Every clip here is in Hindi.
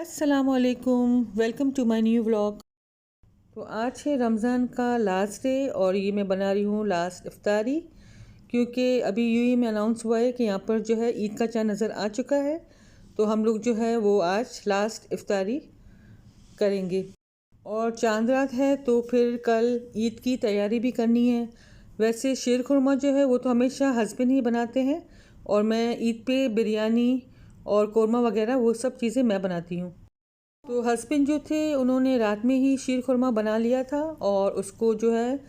अस्सलामुअलैकुम, welcome to my new vlog. तो आज है रमज़ान का लास्ट डे और ये मैं बना रही हूँ लास्ट इफ्तारी, क्योंकि अभी यूएई में अनाउंस हुआ है कि यहाँ पर जो है ईद का चाँद नज़र आ चुका है। तो हम लोग जो है वो आज लास्ट इफ्तारी करेंगे और चांद रात है तो फिर कल ईद की तैयारी भी करनी है। वैसे शीर खुरमा जो है वो तो हमेशा हस्बैंड ही बनाते हैं और मैं ईद पे बिरयानी और कोरमा वगैरह वो सब चीज़ें मैं बनाती हूँ। तो हस्बैंड जो थे उन्होंने रात में ही शीर खुरमा बना लिया था और उसको जो है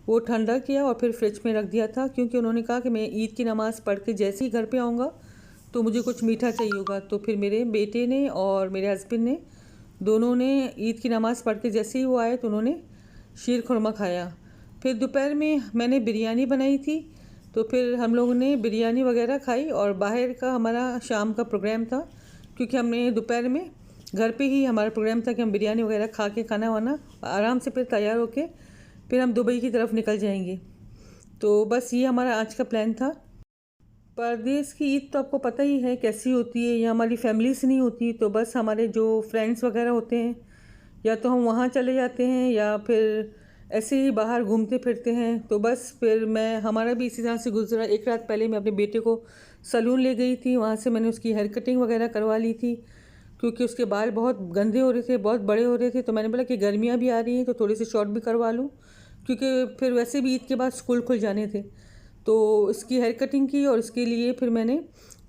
वो ठंडा किया और फिर फ्रिज में रख दिया था, क्योंकि उन्होंने कहा कि मैं ईद की नमाज़ पढ़ के जैसे ही घर पे आऊँगा तो मुझे कुछ मीठा चाहिए होगा। तो फिर मेरे बेटे ने और मेरे हस्बैंड ने दोनों ने ईद की नमाज़ पढ़ के जैसे ही वो आए तो उन्होंने शीर खुरमा खाया। फिर दोपहर में मैंने बिरयानी बनाई थी, तो फिर हम लोगों ने बिरयानी वगैरह खाई और बाहर का हमारा शाम का प्रोग्राम था, क्योंकि हमने दोपहर में घर पे ही हमारा प्रोग्राम था कि हम बिरयानी वगैरह खा के खाना वाना आराम से फिर तैयार होके फिर हम दुबई की तरफ निकल जाएंगे। तो बस ये हमारा आज का प्लान था। परदेश की ईद तो आपको पता ही है कैसी होती है, यहाँ हमारी फैमिली से नहीं होती, तो बस हमारे जो फ्रेंड्स वगैरह होते हैं या तो हम वहाँ चले जाते हैं या फिर ऐसे ही बाहर घूमते फिरते हैं। तो बस फिर हमारा भी इसी तरह से गुजरा। एक रात पहले मैं अपने बेटे को सैलून ले गई थी, वहाँ से मैंने उसकी हेयर कटिंग वगैरह करवा ली थी, क्योंकि उसके बाल बहुत गंदे हो रहे थे, बहुत बड़े हो रहे थे। तो मैंने बोला कि गर्मियाँ भी आ रही हैं तो थोड़े से शॉर्ट भी करवा लूँ, क्योंकि फिर वैसे भी ईद के बाद स्कूल खुल जाने थे। तो इसकी हेयर कटिंग की और इसके लिए फिर मैंने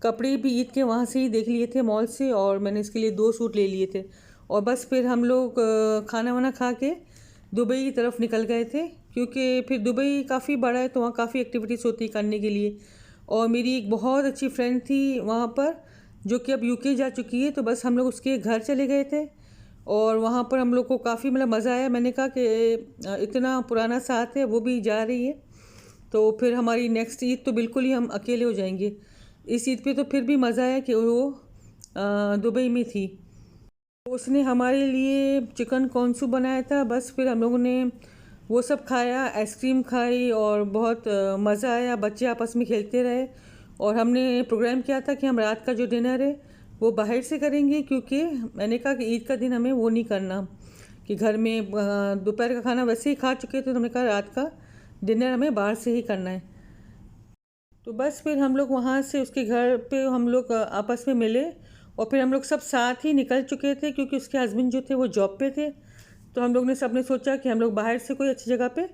कपड़े भी ईद के वहाँ से ही देख लिए थे मॉल से, और मैंने इसके लिए 2 सूट ले लिए थे। और बस फिर हम लोग खाना वाना खा के दुबई की तरफ निकल गए थे, क्योंकि फिर दुबई काफ़ी बड़ा है तो वहाँ काफ़ी एक्टिविटीज़ होती है करने के लिए। और मेरी एक बहुत अच्छी फ्रेंड थी वहाँ पर, जो कि अब यूके जा चुकी है, तो बस हम लोग उसके घर चले गए थे और वहाँ पर हम लोग को काफ़ी मतलब मज़ा आया। मैंने कहा कि इतना पुराना साथ है, वो भी जा रही है, तो फिर हमारी नेक्स्ट ईद तो बिल्कुल ही हम अकेले हो जाएंगे। इस ईद पे तो फिर भी मज़ा आया कि वो दुबई में थी। उसने हमारे लिए चिकन कॉन्सू बनाया था। बस फिर हम लोगों ने वो सब खाया, आइसक्रीम खाई और बहुत मज़ा आया। बच्चे आपस में खेलते रहे और हमने प्रोग्राम किया था कि हम रात का जो डिनर है वो बाहर से करेंगे, क्योंकि मैंने कहा कि ईद का दिन हमें वो नहीं करना कि घर में दोपहर का खाना वैसे ही खा चुके थे, तो हमने कहा रात का डिनर हमें बाहर से ही करना है। तो बस फिर हम लोग वहाँ से उसके घर पे हम लोग आपस में मिले और फिर हम लोग सब साथ ही निकल चुके थे, क्योंकि उसके हस्बैंड जो थे वो जॉब पे थे। तो हम लोग ने सबने सोचा कि हम लोग बाहर से कोई अच्छी जगह पे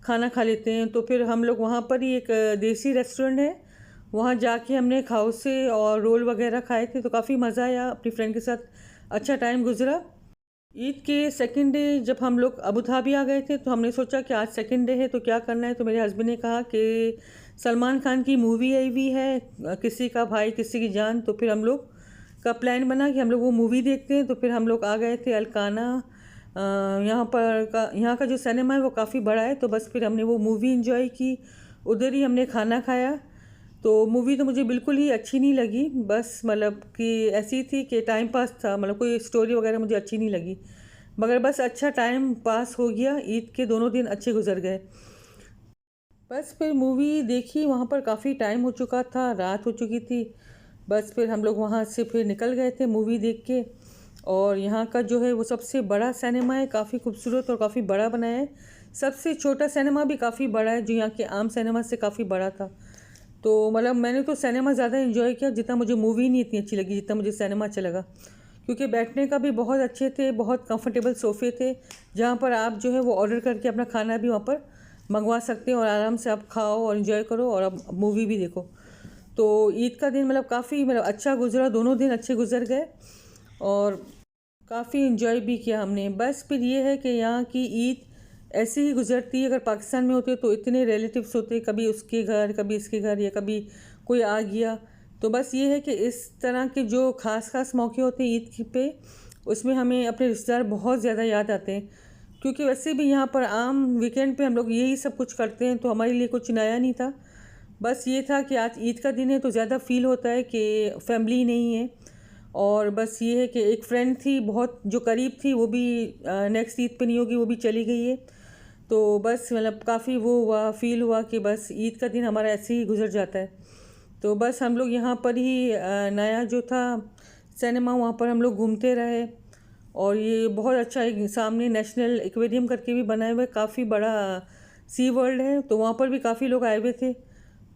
खाना खा लेते हैं। तो फिर हम लोग वहाँ पर ही एक देसी रेस्टोरेंट है, वहाँ जाके हमने खाउसे और रोल वगैरह खाए थे। तो काफ़ी मज़ा आया, अपनी फ्रेंड के साथ अच्छा टाइम गुजरा। ईद के सेकंड डे जब हम लोग अबू धाबी आ गए थे तो हमने सोचा कि आज सेकंड डे है तो क्या करना है। तो मेरे हस्बैंड ने कहा कि सलमान खान की मूवी आई हुई है, किसी का भाई किसी की जान। तो फिर हम लोग का प्लान बना कि हम लोग वो मूवी देखते हैं। तो फिर हम लोग आ गए थे अलकाना। यहाँ का जो सिनेमा है वो काफ़ी बड़ा है, तो बस फिर हमने वो मूवी इंजॉय की, उधर ही हमने खाना खाया। तो मूवी तो मुझे बिल्कुल ही अच्छी नहीं लगी, बस मतलब कि ऐसी थी कि टाइम पास था, मतलब कोई स्टोरी वगैरह मुझे अच्छी नहीं लगी, मगर बस अच्छा टाइम पास हो गया। ईद के दोनों दिन अच्छे गुजर गए। बस फिर मूवी देखी, वहाँ पर काफ़ी टाइम हो चुका था, रात हो चुकी थी। बस फिर हम लोग वहाँ से फिर निकल गए थे मूवी देख के। और यहाँ का जो है वो सबसे बड़ा सिनेमा है, काफ़ी खूबसूरत और काफ़ी बड़ा बनाया है। सबसे छोटा सिनेमा भी काफ़ी बड़ा है, जो यहाँ के आम सिनेमा से काफ़ी बड़ा था। तो मतलब मैंने तो सिनेमा ज़्यादा इन्जॉय किया, जितना मुझे मूवी नहीं इतनी अच्छी लगी जितना मुझे सिनेमा अच्छा लगा, क्योंकि बैठने का भी बहुत अच्छे थे, बहुत कंफर्टेबल सोफ़े थे, जहाँ पर आप जो है वो ऑर्डर करके अपना खाना भी वहाँ पर मंगवा सकते हैं और आराम से आप खाओ और इन्जॉय करो और अब मूवी भी देखो। तो ईद का दिन मतलब काफ़ी मतलब अच्छा गुजरा, दोनों दिन अच्छे गुजर गए और काफ़ी इन्जॉय भी किया हमने। बस फिर ये है कि यहाँ की ईद ऐसे ही गुजरती है। अगर पाकिस्तान में होते तो इतने रिलेटिव्स होते, कभी उसके घर कभी इसके घर या कभी कोई आ गया। तो बस ये है कि इस तरह के जो ख़ास मौके होते हैं ईद पे, उसमें हमें अपने रिश्तेदार बहुत ज़्यादा याद आते हैं, क्योंकि वैसे भी यहाँ पर आम वीकेंड पे हम लोग यही सब कुछ करते हैं, तो हमारे लिए कुछ नया नहीं था। बस ये था कि आज ईद का दिन है तो ज़्यादा फील होता है कि फैमिली नहीं है। और बस ये है कि एक फ्रेंड थी बहुत जो करीब थी, वो भी नेक्स्ट ईद पे नहीं होगी, वो भी चली गई है। तो बस मतलब काफ़ी वो हुआ, फील हुआ कि बस ईद का दिन हमारा ऐसे ही गुजर जाता है। तो बस हम लोग यहाँ पर ही नया जो था सिनेमा, वहाँ पर हम लोग घूमते रहे। और ये बहुत अच्छा है, सामने नेशनल एक्वेरियम करके भी बनाए हुए, काफ़ी बड़ा सी वर्ल्ड है, तो वहाँ पर भी काफ़ी लोग आए हुए थे।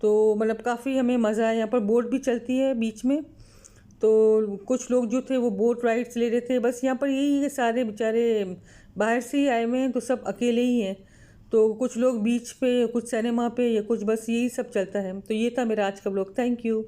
तो मतलब काफ़ी हमें मज़ा आया। यहाँ पर बोट भी चलती है बीच में, तो कुछ लोग जो थे वो बोट राइड्स ले रहे थे। बस यहाँ पर यही है, सारे बेचारे बाहर से ही आए हुए हैं, तो सब अकेले ही हैं। तो कुछ लोग बीच पे, कुछ सिनेमा पे, या कुछ बस यही सब चलता है। तो ये था मेरा आज का ब्लॉग। Thank you.